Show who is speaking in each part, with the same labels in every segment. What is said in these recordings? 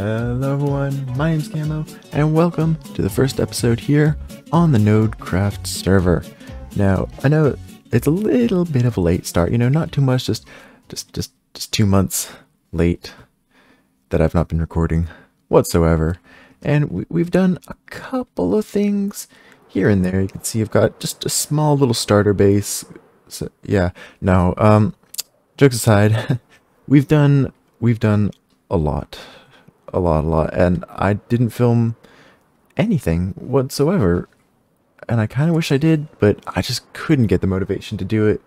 Speaker 1: Hello everyone, my name's Camo, and welcome to the first episode here on the Nodecraft server. Now, I know it's a little bit of a late start, you know, not too much, just 2 months late that I've not been recording whatsoever. And we've done a couple of things here and there. You can see I've got just a small little starter base. So, yeah, no, jokes aside, we've done a lot, and I didn't film anything whatsoever, and I kind of wish I did, but I just couldn't get the motivation to do it.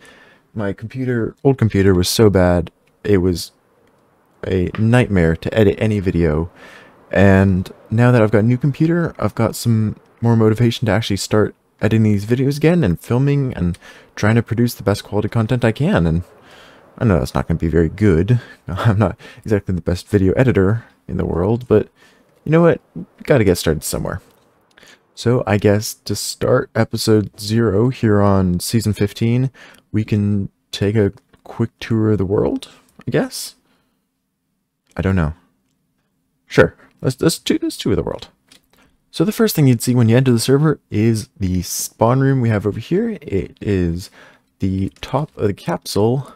Speaker 1: My old computer was so bad, it was a nightmare to edit any video, and now that I've got a new computer, I've got some more motivation to actually start editing these videos again and filming and trying to produce the best quality content I can. And I know that's not going to be very good. I'm not exactly the best video editor in the world, but you know what? Got to get started somewhere. So I guess to start episode 0 here on season 15, we can take a quick tour of the world, I guess? I don't know. Sure, let's tour the world. So the first thing you'd see when you enter the server is the spawn room we have over here. It is the top of the capsule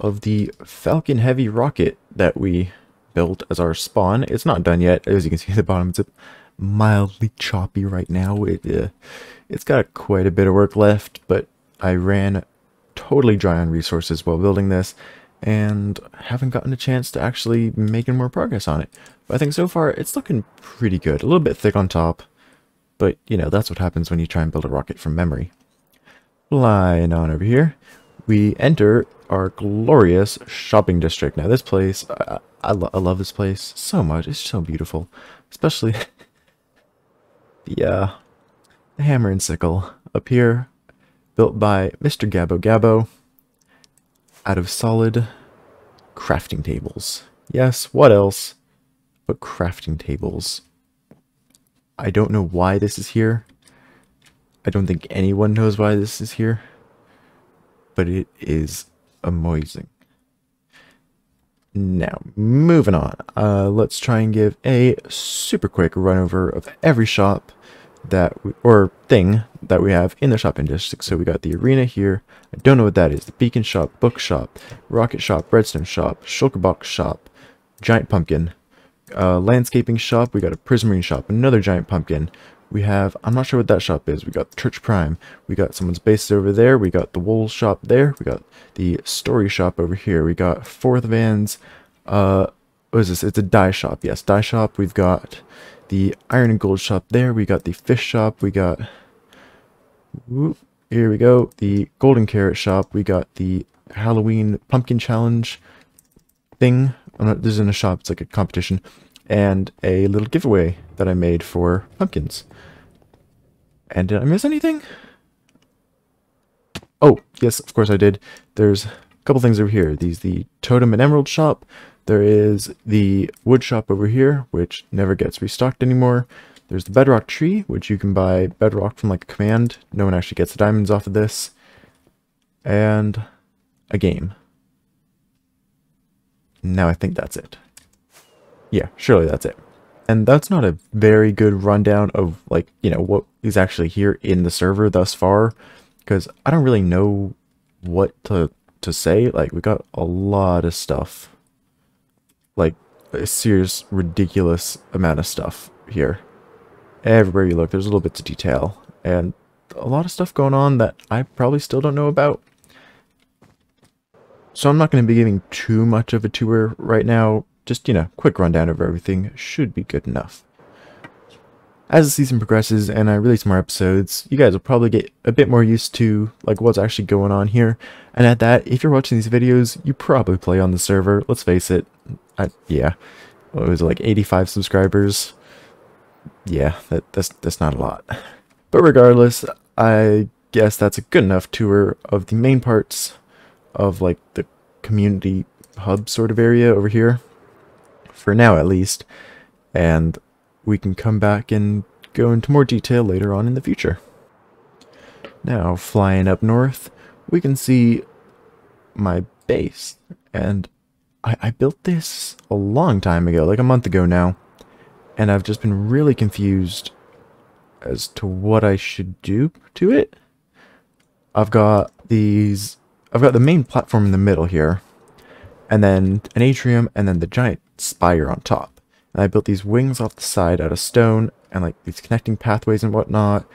Speaker 1: of the Falcon Heavy rocket that we built as our spawn. It's not done yet. As you can see at the bottom, it's mildly choppy right now. It's got quite a bit of work left, but I ran totally dry on resources while building this and haven't gotten a chance to actually make any more progress on it. But I think so far it's looking pretty good. A little bit thick on top, but you know, that's what happens when you try and build a rocket from memory. Flying on over here, we enter our glorious shopping district. Now this place, I love this place so much. It's so beautiful, especially the hammer and sickle up here, built by Mr. Gabbo Gabbo out of solid crafting tables. Yes, what else but crafting tables? I don't know why this is here. I don't think anyone knows why this is here, but it is amazing. Now, moving on. Let's try and give a super quick run over of every shop thing that we have in the shopping district. So we got the arena here. I don't know what that is. The beacon shop, book shop, rocket shop, redstone shop, shulker box shop, giant pumpkin, landscaping shop. We got a prismarine shop, another giant pumpkin. We have, I'm not sure what that shop is. We got Church Prime. We got someone's base over there. We got the wool shop there. We got the story shop over here. We got Fourth Van's, what is this? It's a dye shop. Yes, dye shop. We've got the iron and gold shop there. We got the fish shop. We got, here we go, the golden carrot shop. We got the Halloween pumpkin challenge thing. This isn't a shop. It's like a competition. And a little giveaway that I made for pumpkins. And did I miss anything? Oh, yes, of course I did. There's a couple things over here. The totem and emerald shop. There is the wood shop over here, which never gets restocked anymore. There's the bedrock tree, which you can buy bedrock from like a command. No one actually gets the diamonds off of this. And a game. Now I think that's it. Yeah, surely that's it. And that's not a very good rundown of, like, you know, what is actually here in the server thus far, because I don't really know what to say. Like, we got a lot of stuff. Like, a serious, ridiculous amount of stuff here. Everywhere you look, there's little bits of detail. And a lot of stuff going on that I probably still don't know about. So I'm not going to be giving too much of a tour right now. Just, you know, quick rundown of everything should be good enough. As the season progresses and I release more episodes, you guys will probably get a bit more used to, like, what's actually going on here. And at that, if you're watching these videos, you probably play on the server. Let's face it. Yeah. What was it, like 85 subscribers? Yeah, that's not a lot. But regardless, I guess that's a good enough tour of the main parts of, like, the community hub sort of area over here. For now, at least. And we can come back and go into more detail later on in the future. Now, flying up north, we can see my base. And I built this a long time ago, like a month ago now. and I've just been really confused as to what I should do to it. I've got the main platform in the middle here, and then an atrium, and then the giant spire on top. And I built these wings off the side out of stone, and like these connecting pathways and whatnot.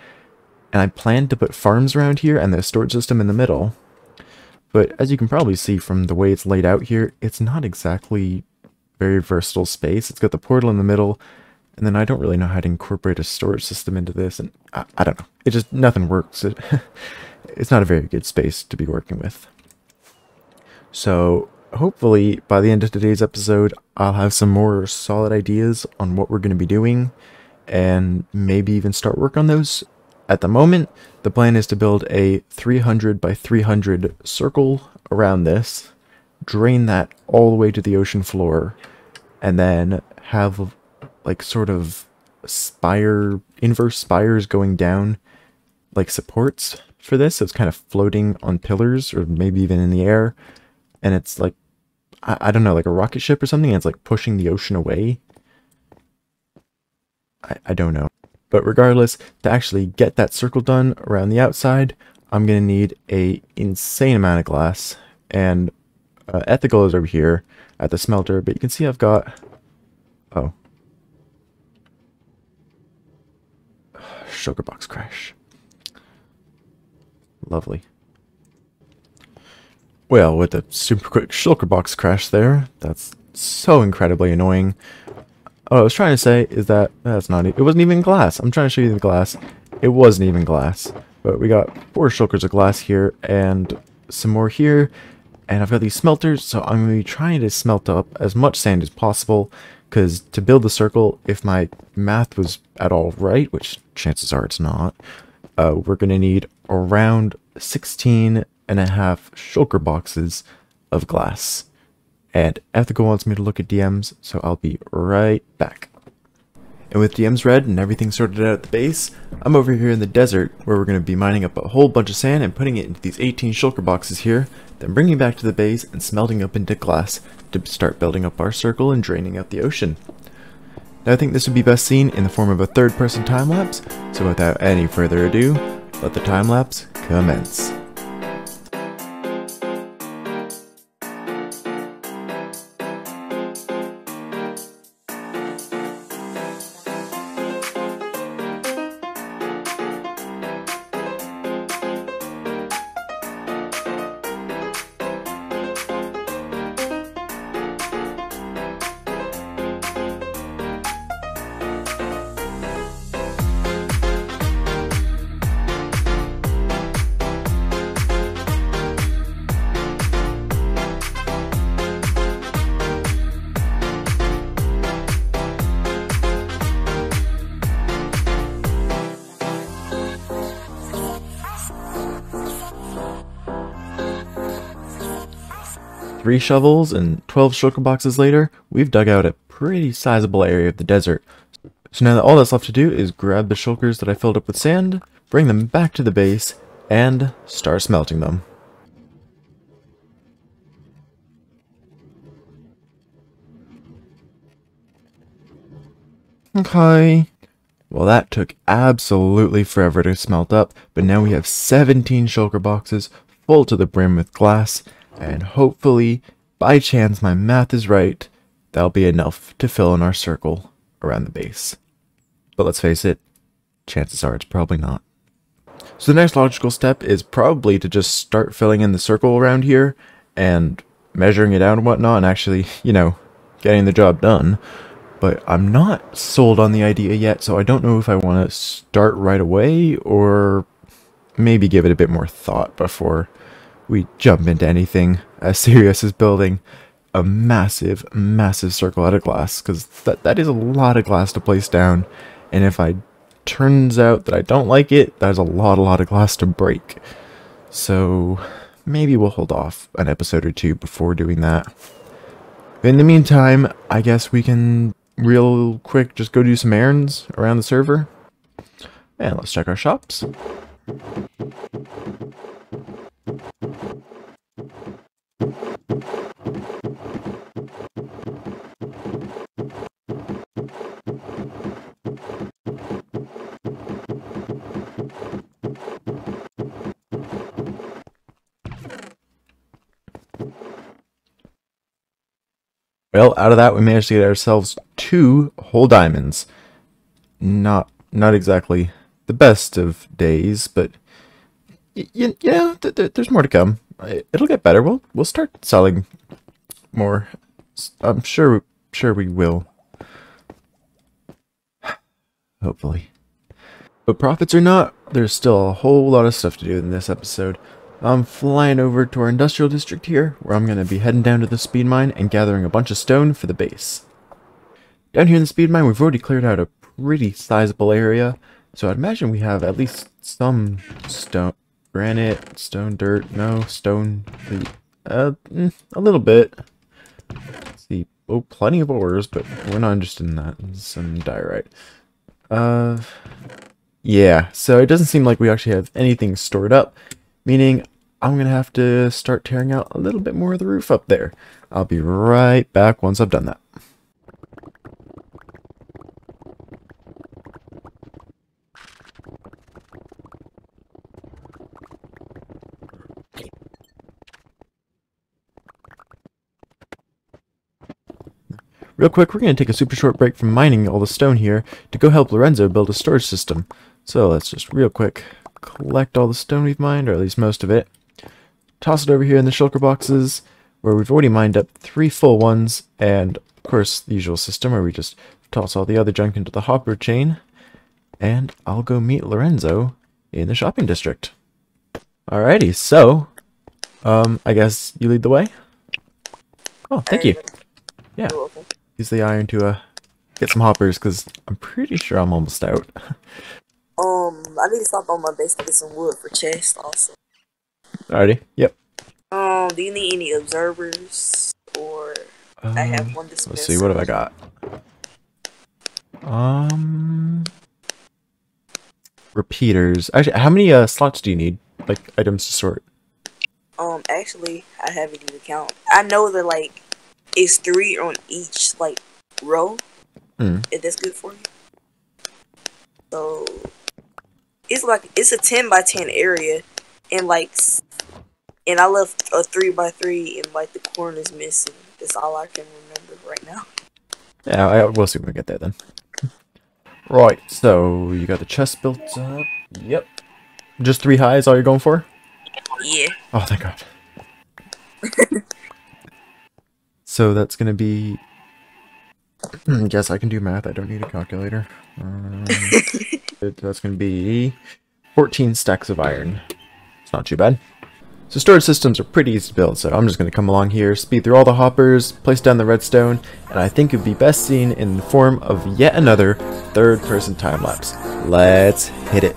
Speaker 1: And I planned to put farms around here and the storage system in the middle. But as you can probably see from the way it's laid out here, it's not exactly very versatile space. It's got the portal in the middle, and then I don't really know how to incorporate a storage system into this, and I don't know. It just, nothing works. It's not a very good space to be working with. So hopefully by the end of today's episode, I'll have some more solid ideas on what we're going to be doing, and maybe even start work on those. At the moment, the plan is to build a 300 by 300 circle around this, drain that all the way to the ocean floor, and then have like sort of inverse spires going down like supports for this. So it's kind of floating on pillars or maybe even in the air. And it's like, I don't know, like a rocket ship or something. And it's like pushing the ocean away. I don't know. But regardless, to actually get that circle done around the outside, I'm going to need a insane amount of glass. And ethical is over here at the smelter. But you can see I've got... Oh. Sugar box crash. Lovely. Well, with a super quick shulker box crash there, that's so incredibly annoying. What I was trying to say is that that's not it wasn't even glass. I'm trying to show you the glass. It wasn't even glass. But we got 4 shulkers of glass here and some more here. And I've got these smelters, so I'm going to be trying to smelt up as much sand as possible. Because to build the circle, if my math was at all right, which chances are it's not, we're going to need around 16 and a half shulker boxes of glass. And Ethical wants me to look at DMs, so I'll be right back. And with DMs read and everything sorted out at the base, I'm over here in the desert where we're going to be mining up a whole bunch of sand and putting it into these 18 shulker boxes here, then bringing it back to the base and smelting up into glass to start building up our circle and draining out the ocean. Now I think this would be best seen in the form of a third-person time-lapse, so without any further ado, let the time-lapse commence. Three shovels and 12 shulker boxes later, we've dug out a pretty sizable area of the desert. So now that all that's left to do is grab the shulkers that I filled up with sand, bring them back to the base, and start smelting them. Okay. Well, that took absolutely forever to smelt up, but now we have 17 shulker boxes full to the brim with glass, and hopefully, by chance my math is right, that'll be enough to fill in our circle around the base. But let's face it, chances are it's probably not. So the next logical step is probably to just start filling in the circle around here, and measuring it out and whatnot, and actually, you know, getting the job done. But I'm not sold on the idea yet, so I don't know if I want to start right away, or maybe give it a bit more thought before we jump into anything as serious as building a massive, massive circle out of glass, because that is a lot of glass to place down, and if I turns out that I don't like it, that's a lot of glass to break. So maybe we'll hold off an episode or two before doing that. In the meantime, I guess we can real quick just go do some errands around the server, and let's check our shops. Well, out of that, we managed to get ourselves 2 whole diamonds. Not exactly the best of days, but there's more to come. It'll get better. We'll start selling more. I'm sure we will. Hopefully. But profits or not, there's still a whole lot of stuff to do in this episode. I'm flying over to our industrial district here, where I'm going to be heading down to the speed mine and gathering a bunch of stone for the base. Down here in the speed mine, we've already cleared out a pretty sizable area, so I'd imagine we have at least some stone, granite, stone, dirt, no, stone, a little bit. Let's see, oh, plenty of ores, but we're not interested in that. Some diorite. Yeah, so it doesn't seem like we actually have anything stored up, meaning I'm going to have to start tearing out a little bit more of the roof up there. I'll be right back once I've done that. Real quick, we're going to take a super short break from mining all the stone here to go help Lorenzo build a storage system. So let's just real quick collect all the stone we've mined, or at least most of it. Toss it over here in the shulker boxes, where we've already mined up 3 full ones, and of course the usual system where we just toss all the other junk into the hopper chain. And I'll go meet Lorenzo in the shopping district. Alrighty, so, I guess you lead the way? Oh, thank you. Yeah. Use the iron to get some hoppers, because I'm pretty sure I'm almost out.
Speaker 2: I need to stop on my base to get some wood for chest also.
Speaker 1: Alrighty, yep.
Speaker 2: Do you need any observers? Or I have one dispenser.
Speaker 1: Let's see, what have I got? Repeaters. Actually, how many slots do you need? Like, items to sort?
Speaker 2: Actually, I haven't even count. I know that, like, it's 3 on each, like, row. If that's good for you. So, it's a 10 by 10 area. And, like, and I left a 3 by 3 and, like, the corner's missing. That's all I can remember right now.
Speaker 1: Yeah, we'll see when we get there then. Right, so you got the chest built up. Yep. Just 3 high is all you're going for?
Speaker 2: Yeah.
Speaker 1: Oh, thank God. So that's going to be... Guess I can do math. I don't need a calculator. That's going to be 14 stacks of iron. It's not too bad. So storage systems are pretty easy to build, so I'm just going to come along here, speed through all the hoppers, place down the redstone, and I think it would be best seen in the form of yet another third-person time-lapse. Let's hit it.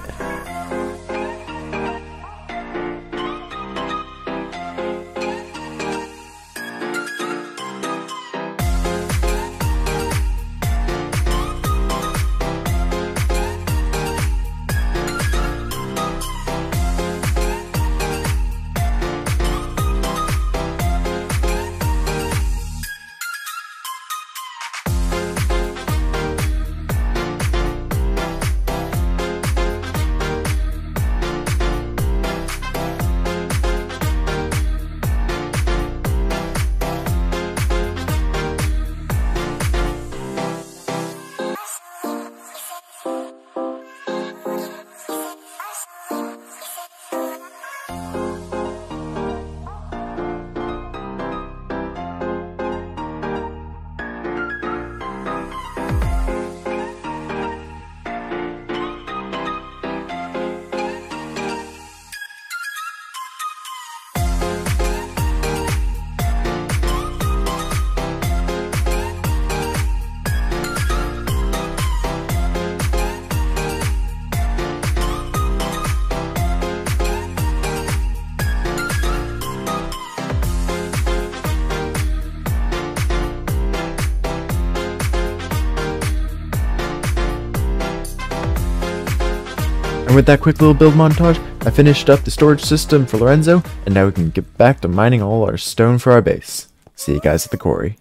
Speaker 1: And with that quick little build montage, I finished up the storage system for Lorenzo, and now we can get back to mining all our stone for our base. See you guys at the quarry.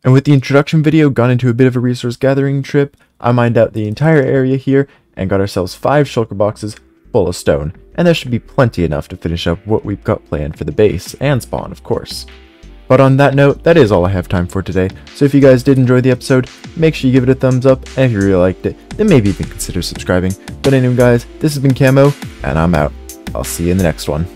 Speaker 1: And with the introduction video, gone into a bit of a resource gathering trip. I mined out the entire area here and got ourselves 5 shulker boxes full of stone, and there should be plenty enough to finish up what we've got planned for the base and spawn, of course. But on that note, that is all I have time for today, so if you guys did enjoy the episode, make sure you give it a thumbs up, and if you really liked it, then maybe even consider subscribing. But anyway guys, this has been Camo, and I'm out. I'll see you in the next one.